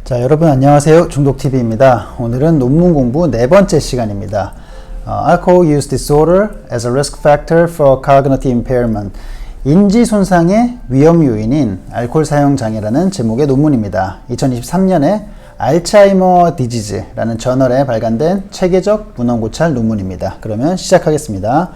자, 여러분 안녕하세요. 중독TV입니다. 오늘은 논문 공부 네 번째 시간입니다. Alcohol use disorder as a risk factor for cognitive impairment. 인지 손상의 위험 요인인 알코올 사용 장애라는 제목의 논문입니다. 2023년에 알츠하이머 디지즈라는 저널에 발간된 체계적 문헌 고찰 논문입니다. 그러면 시작하겠습니다.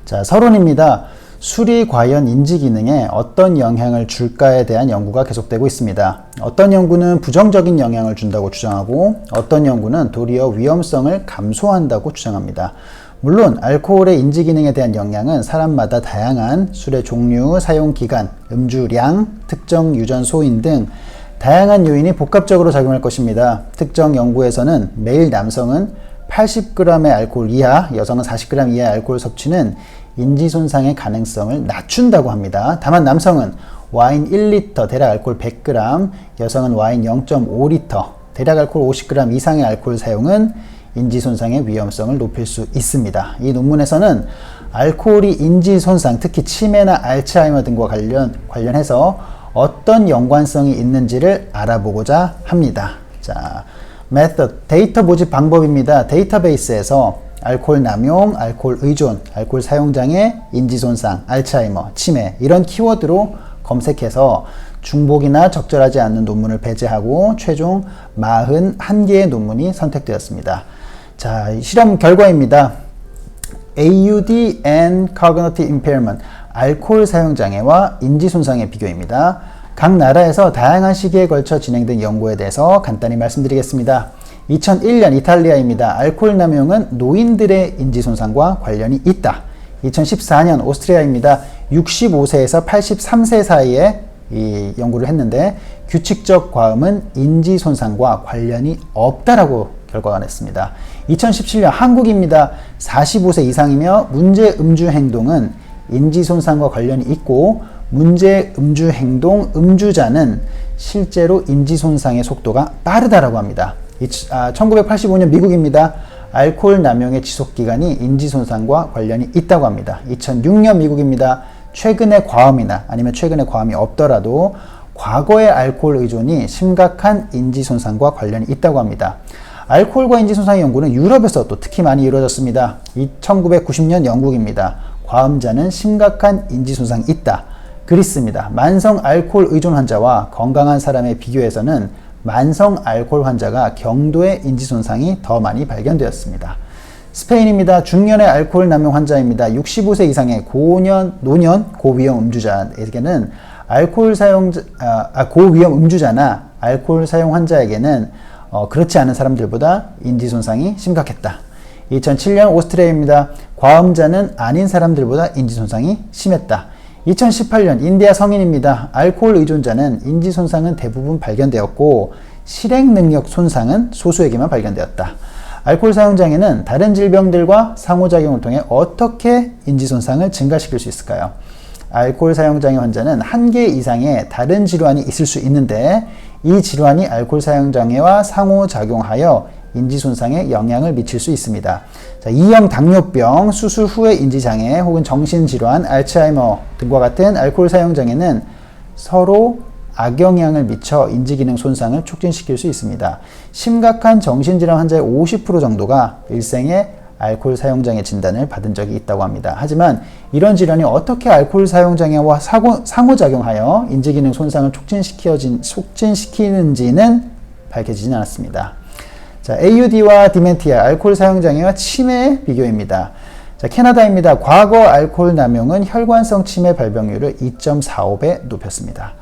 자, 서론입니다. 술이 과연 인지 기능에 어떤 영향을 줄까에 대한 연구가 계속되고 있습니다. 어떤 연구는 부정적인 영향을 준다고 주장하고 어떤 연구는 도리어 위험성을 감소한다고 주장합니다. 물론 알코올의 인지 기능에 대한 영향은 사람마다 다양한 술의 종류, 사용 기간, 음주량, 특정 유전 소인 등 다양한 요인이 복합적으로 작용할 것입니다. 특정 연구에서는 매일 남성은 80g의 알코올 이하, 여성은 40g 이하의 알코올 섭취는 인지 손상의 가능성을 낮춘다고 합니다. 다만 남성은 와인 1리터, 대략 알코올 100g, 여성은 와인 0.5리터, 대략 알코올 50g 이상의 알코올 사용은 인지 손상의 위험성을 높일 수 있습니다. 이 논문에서는 알코올이 인지 손상, 특히 치매나 알츠하이머 등과 관련해서 어떤 연관성이 있는지를 알아보고자 합니다. 자, method, 데이터 모집 방법입니다. 데이터베이스에서 알코올 남용, 알코올 의존, 알코올 사용장애, 인지손상, 알츠하이머, 치매 이런 키워드로 검색해서 중복이나 적절하지 않는 논문을 배제하고 최종 41개의 논문이 선택되었습니다. 자, 실험 결과입니다. AUD and Cognitive Impairment, 알코올 사용장애와 인지손상의 비교입니다. 각 나라에서 다양한 시기에 걸쳐 진행된 연구에 대해서 간단히 말씀드리겠습니다. 2001년 이탈리아입니다. 알코올 남용은 노인들의 인지손상과 관련이 있다. 2014년 오스트리아입니다. 65세에서 83세 사이에 이 연구를 했는데 규칙적 과음은 인지손상과 관련이 없다라고 결과가 냈습니다. 2017년 한국입니다. 45세 이상이며 문제 음주 행동은 인지손상과 관련이 있고 문제 음주 행동 음주자는 실제로 인지손상의 속도가 빠르다라고 합니다. 1985년 미국입니다. 알코올 남용의 지속기간이 인지손상과 관련이 있다고 합니다. 2006년 미국입니다. 최근의 과음이나 아니면 최근에 과음이 없더라도 과거의 알코올 의존이 심각한 인지손상과 관련이 있다고 합니다. 알코올과 인지손상의 연구는 유럽에서 또 특히 많이 이루어졌습니다. 1990년 영국입니다. 과음자는 심각한 인지손상이 있다. 그리스입니다. 만성 알코올 의존 환자와 건강한 사람의 비교에서는 만성 알코올 환자가 경도의 인지손상이 더 많이 발견되었습니다. 스페인입니다. 중년의 알코올 남용 환자입니다. 65세 이상의 노년 고위험 음주자에게는 고위험 음주자나 알코올 사용 환자에게는 그렇지 않은 사람들보다 인지손상이 심각했다. 2007년 오스트리아입니다. 과음자는 아닌 사람들보다 인지손상이 심했다. 2018년 인디아 성인입니다. 알코올 의존자는 인지손상은 대부분 발견되었고 실행능력 손상은 소수에게만 발견되었다. 알코올 사용장애는 다른 질병들과 상호작용을 통해 어떻게 인지손상을 증가시킬 수 있을까요? 알코올 사용장애 환자는 1개 이상의 다른 질환이 있을 수 있는데 이 질환이 알코올 사용장애와 상호작용하여 인지손상에 영향을 미칠 수 있습니다. 자, 2형 당뇨병, 수술 후의 인지장애 혹은 정신질환, 알츠하이머 등과 같은 알코올 사용장애는 서로 악영향을 미쳐 인지기능 손상을 촉진시킬 수 있습니다. 심각한 정신질환 환자의 50% 정도가 일생에 알코올 사용장애 진단을 받은 적이 있다고 합니다. 하지만 이런 질환이 어떻게 알코올 사용장애와 상호작용하여 인지기능 손상을 촉진시키는지는 밝혀지진 않았습니다. 자, AUD와 디멘티아, 알코올 사용장애와 치매의 비교입니다. 자, 캐나다입니다. 과거 알코올 남용은 혈관성 치매 발병률을 2.45배 높였습니다.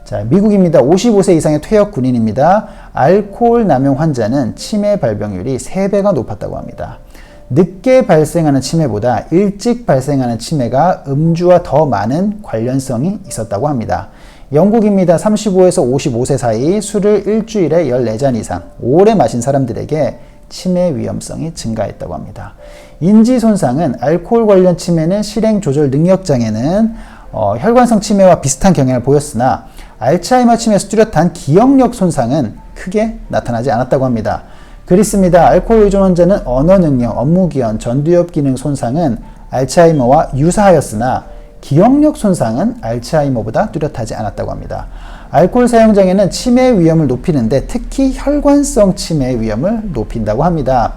자, 미국입니다. 55세 이상의 퇴역 군인입니다. 알코올 남용 환자는 치매 발병률이 3배가 높았다고 합니다. 늦게 발생하는 치매보다 일찍 발생하는 치매가 음주와 더 많은 관련성이 있었다고 합니다. 영국입니다. 35에서 55세 사이 술을 일주일에 14잔 이상 오래 마신 사람들에게 치매 위험성이 증가했다고 합니다. 인지손상은 알코올 관련 치매는 실행조절 능력장애는 혈관성 치매와 비슷한 경향을 보였으나 알츠하이머 치매에서 뚜렷한 기억력 손상은 크게 나타나지 않았다고 합니다. 그리스입니다. 알코올 의존 환자는 언어 능력, 업무 기원, 전두엽 기능 손상은 알츠하이머와 유사하였으나 기억력 손상은 알츠하이머보다 뚜렷하지 않았다고 합니다. 알코올 사용 장애는 치매 위험을 높이는데 특히 혈관성 치매 위험을 높인다고 합니다.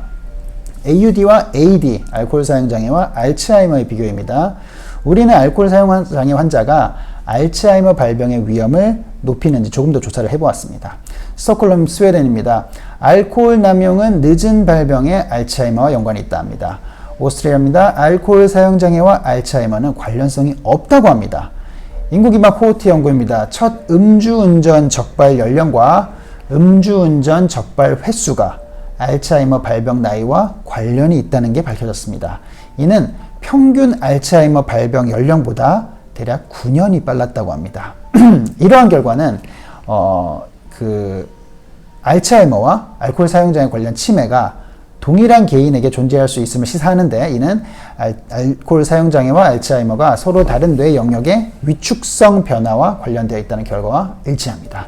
AUD와 AD, 알코올 사용 장애와 알츠하이머의 비교입니다. 우리는 알코올 사용 장애 환자가 알츠하이머 발병의 위험을 높이는지 조금 더 조사를 해보았습니다. 스톡홀름, 스웨덴입니다. 알코올 남용은 늦은 발병에 알츠하이머와 연관이 있다 합니다. 오스트리아입니다. 알코올 사용 장애와 알츠하이머는 관련성이 없다고 합니다. 인구 기반 코호트 연구입니다. 첫 음주운전 적발 연령과 음주운전 적발 횟수가 알츠하이머 발병 나이와 관련이 있다는 게 밝혀졌습니다. 이는 평균 알츠하이머 발병 연령보다 대략 9년이 빨랐다고 합니다. 이러한 결과는 알츠하이머와 알코올 사용 장애 관련 치매가 동일한 개인에게 존재할 수 있음을 시사하는데, 이는 알코올 사용 장애와 알츠하이머가 서로 다른 뇌 영역의 위축성 변화와 관련되어 있다는 결과와 일치합니다.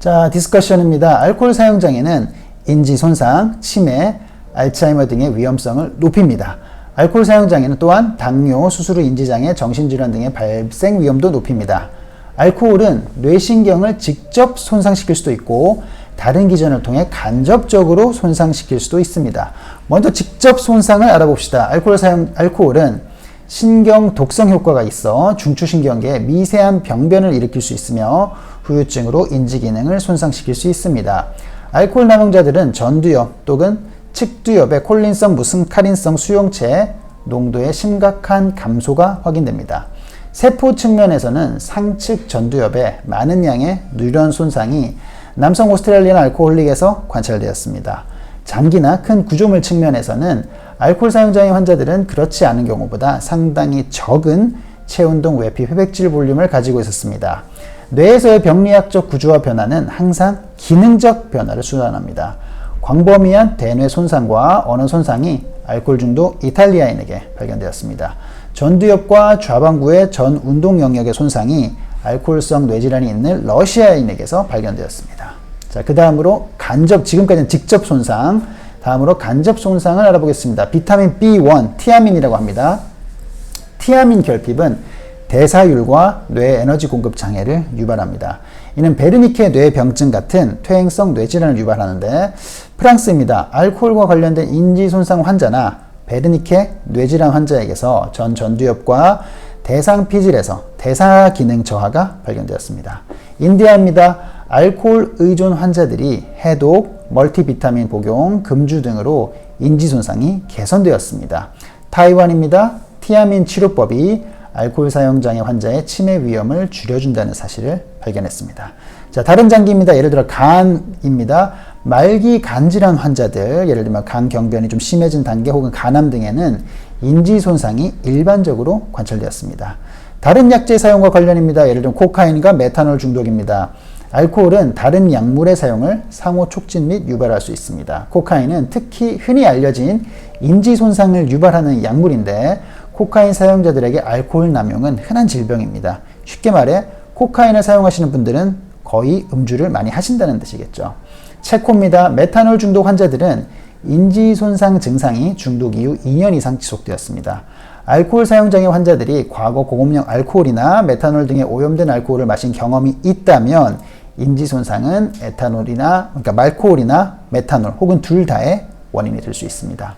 자, 디스커션입니다. 알코올 사용 장애는 인지 손상, 치매, 알츠하이머 등의 위험성을 높입니다. 알코올 사용 장애는 또한 당뇨, 수술 후 인지장애, 정신질환 등의 발생 위험도 높입니다. 알코올은 뇌신경을 직접 손상시킬 수도 있고 다른 기전을 통해 간접적으로 손상시킬 수도 있습니다. 먼저 직접 손상을 알아봅시다. 알코올은 신경 독성 효과가 있어 중추신경계에 미세한 병변을 일으킬 수 있으며 후유증으로 인지 기능을 손상시킬 수 있습니다. 알코올 남용자들은 전두엽 또는 측두엽의 콜린성 무슨카린성 수용체 농도의 심각한 감소가 확인됩니다. 세포 측면에서는 상측 전두엽에 많은 양의 뉴런 손상이 남성 오스트레일리안 알코올릭에서 관찰되었습니다. 장기나 큰 구조물 측면에서는 알코올 사용장애 환자들은 그렇지 않은 경우보다 상당히 적은 체운동 외피 회백질 볼륨을 가지고 있었습니다. 뇌에서의 병리학적 구조화 변화는 항상 기능적 변화를 수반합니다. 광범위한 대뇌 손상과 언어 손상이 알코올 중독 이탈리아인에게 발견되었습니다. 전두엽과 좌반구의 전 운동 영역의 손상이 알코올성 뇌질환이 있는 러시아인에게서 발견되었습니다. 자, 그 다음으로 지금까지는 직접 손상, 다음으로 간접 손상을 알아보겠습니다. 비타민 B1, 티아민이라고 합니다. 티아민 결핍은 대사율과 뇌 에너지 공급 장애를 유발합니다. 이는 베르니케 뇌병증 같은 퇴행성 뇌질환을 유발하는데, 프랑스입니다. 알코올과 관련된 인지 손상 환자나 베르니케 뇌질환 환자에게서 전두엽과 대상 피질에서 대사 기능 저하가 발견되었습니다. 인디아입니다. 알코올 의존 환자들이 해독, 멀티비타민 복용, 금주 등으로 인지 손상이 개선되었습니다. 타이완입니다. 티아민 치료법이 알코올 사용 장애 환자의 치매 위험을 줄여준다는 사실을 발견했습니다. 자, 다른 장기입니다. 예를 들어 간입니다. 말기 간질환 환자들, 예를 들면 간 경변이 좀 심해진 단계 혹은 간암 등에는 인지 손상이 일반적으로 관찰되었습니다. 다른 약제 사용과 관련입니다. 예를 들면 코카인과 메탄올 중독입니다. 알코올은 다른 약물의 사용을 상호 촉진 및 유발할 수 있습니다. 코카인은 특히 흔히 알려진 인지 손상을 유발하는 약물인데, 코카인 사용자들에게 알코올 남용은 흔한 질병입니다. 쉽게 말해 코카인을 사용하시는 분들은 거의 음주를 많이 하신다는 뜻이겠죠. 체코입니다. 메탄올 중독 환자들은 인지 손상 증상이 중독 이후 2년 이상 지속되었습니다. 알코올 사용 장애 환자들이 과거 고급용 알코올이나 메탄올 등의 오염된 알코올을 마신 경험이 있다면 인지 손상은 말코올이나 메탄올 혹은 둘 다의 원인이 될 수 있습니다.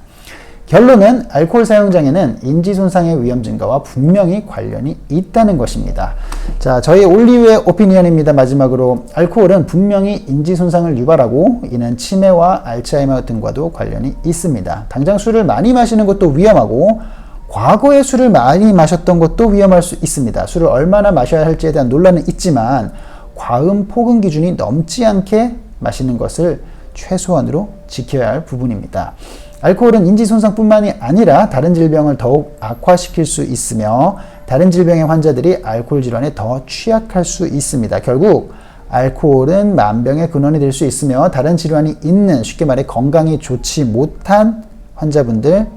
결론은 알코올 사용 장애는 인지 손상의 위험 증가와 분명히 관련이 있다는 것입니다. 자, 저희 올리브의 오피니언입니다. 마지막으로 알코올은 분명히 인지 손상을 유발하고 이는 치매와 알츠하이머 등과도 관련이 있습니다. 당장 술을 많이 마시는 것도 위험하고 과거에 술을 많이 마셨던 것도 위험할 수 있습니다. 술을 얼마나 마셔야 할지에 대한 논란은 있지만 과음 포근 기준이 넘지 않게 마시는 것을 최소한으로 지켜야 할 부분입니다. 알코올은 인지 손상뿐만이 아니라 다른 질병을 더욱 악화시킬 수 있으며 다른 질병의 환자들이 알코올 질환에 더 취약할 수 있습니다. 결국 알코올은 만병의 근원이 될 수 있으며 다른 질환이 있는, 쉽게 말해 건강이 좋지 못한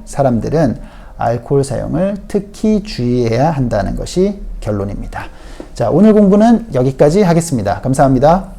사람들은 알코올 사용을 특히 주의해야 한다는 것이 결론입니다. 자, 오늘 공부는 여기까지 하겠습니다. 감사합니다.